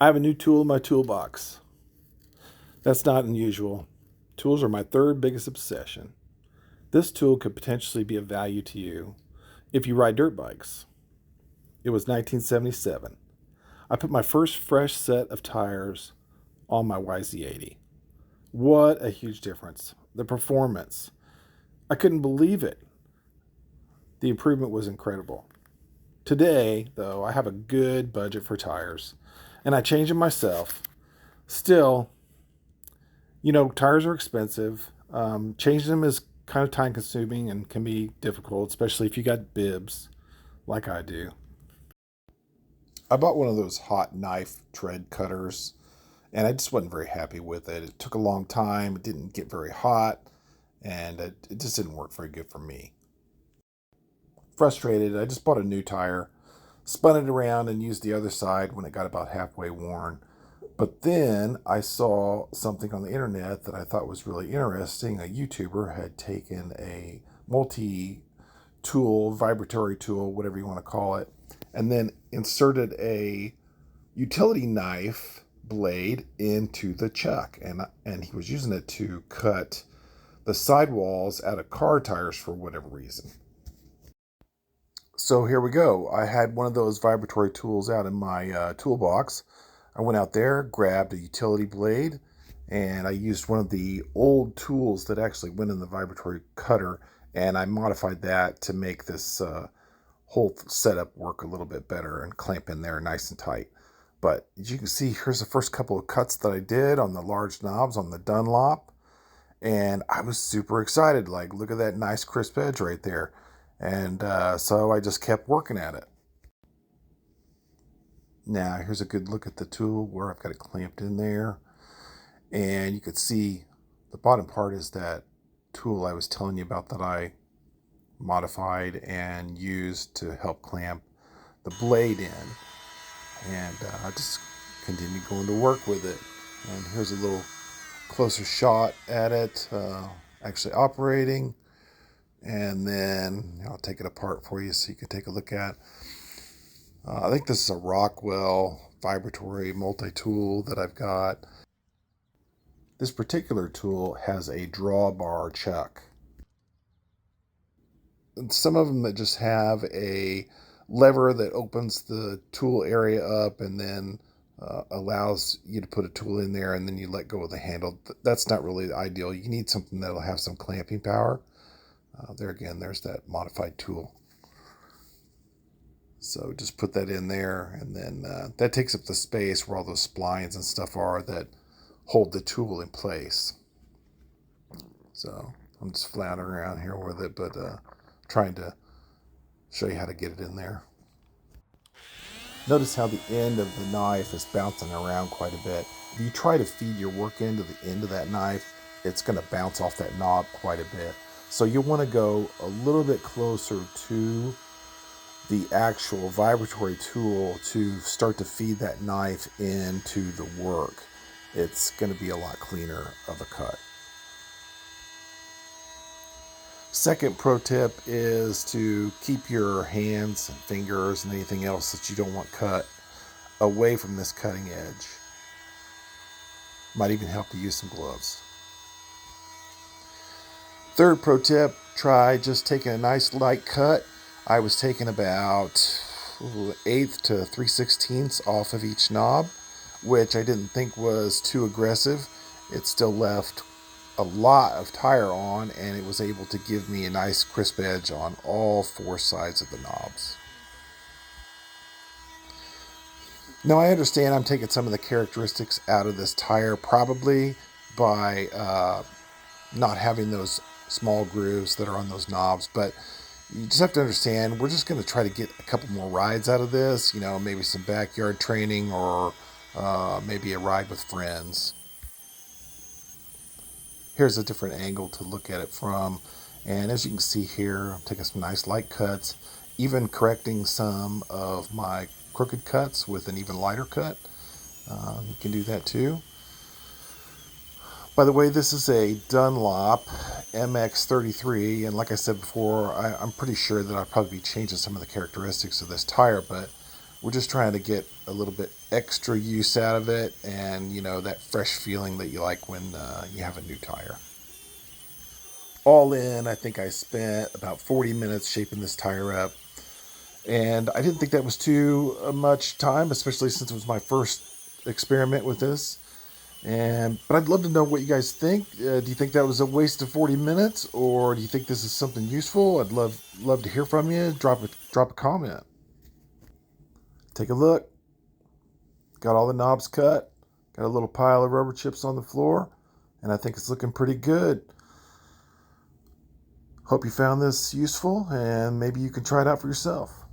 I have a new tool in my toolbox. That's not unusual. Tools are my third biggest obsession. This tool could potentially be of value to you if you ride dirt bikes. It was 1977. I put my first fresh set of tires on my YZ80. What a huge difference. The performance. I couldn't believe it. The improvement was incredible. Today, though, I have a good budget for tires, and I change them myself. Still, tires are expensive. Changing them is kind of time consuming and can be difficult, especially if you got bibs like I do. I bought one of those hot knife tread cutters, and I just wasn't very happy with it. It took a long time, it didn't get very hot, and it just didn't work very good for me. Frustrated, I just bought a new tire, spun it around, and used the other side when it got about halfway worn. But then I saw something on the internet that I thought was really interesting. A YouTuber had taken a multi-tool, vibratory tool, whatever you want to call it, and then inserted a utility knife blade into the chuck. And he was using it to cut the sidewalls out of car tires for whatever reason. So here we go. I had one of those vibratory tools out in my toolbox. I went out there, grabbed a utility blade, and I used one of the old tools that actually went in the vibratory cutter, and I modified that to make this whole setup work a little bit better and clamp in there nice and tight. But as you can see, here's the first couple of cuts that I did on the large knobs on the Dunlop, and I was super excited. Like, look at that nice crisp edge right there. And so I just kept working at it. Now here's a good look at the tool where I've got it clamped in there, and you can see the bottom part is that tool I was telling you about that I modified and used to help clamp the blade in, and I just continued going to work with it. And here's a little closer shot at it actually operating, and then I'll take it apart for you so you can take a look at. I think this is a Rockwell vibratory multi-tool that I've got. This particular tool has a drawbar chuck. And some of them that just have a lever that opens the tool area up and then allows you to put a tool in there, and then you let go of the handle. That's not really ideal. You need something that'll have some clamping power. There again, there's that modified tool. So just put that in there, and then that takes up the space where all those splines and stuff are that hold the tool in place. So I'm just floundering around here with it, but trying to show you how to get it in there. Notice how the end of the knife is bouncing around quite a bit. If you try to feed your work into the end of that knife, it's going to bounce off that knob quite a bit. So you'll want to go a little bit closer to the actual vibratory tool to start to feed that knife into the work. It's going to be a lot cleaner of a cut. Second pro tip is to keep your hands and fingers and anything else that you don't want cut away from this cutting edge. Might even help to use some gloves. Third pro tip, try just taking a nice light cut. I was taking about 1/8 to 3/16 off of each knob, which I didn't think was too aggressive. It still left a lot of tire on, and it was able to give me a nice crisp edge on all 4 sides of the knobs. Now I understand I'm taking some of the characteristics out of this tire, probably by not having those small grooves that are on those knobs, but you just have to understand, we're just going to try to get a couple more rides out of this, maybe some backyard training, or maybe a ride with friends. Here's a different angle to look at it from, and as you can see here, I'm taking some nice light cuts, even correcting some of my crooked cuts with an even lighter cut. You can do that too. By the way, this is a Dunlop MX33, and like I said before, I'm pretty sure that I'll probably be changing some of the characteristics of this tire, but We're just trying to get a little bit extra use out of it, and that fresh feeling that you like when you have a new tire. All in, I think I spent about 40 minutes shaping this tire up, and I didn't think that was too much time, especially since it was my first experiment with this. But I'd love to know what you guys think. Do you think that was a waste of 40 minutes, or do you think this is something useful? I'd love to hear from you. Drop a comment. Take a look. Got all the knobs cut. Got a little pile of rubber chips on the floor, and I think it's looking pretty good. Hope you found this useful, and maybe you can try it out for yourself.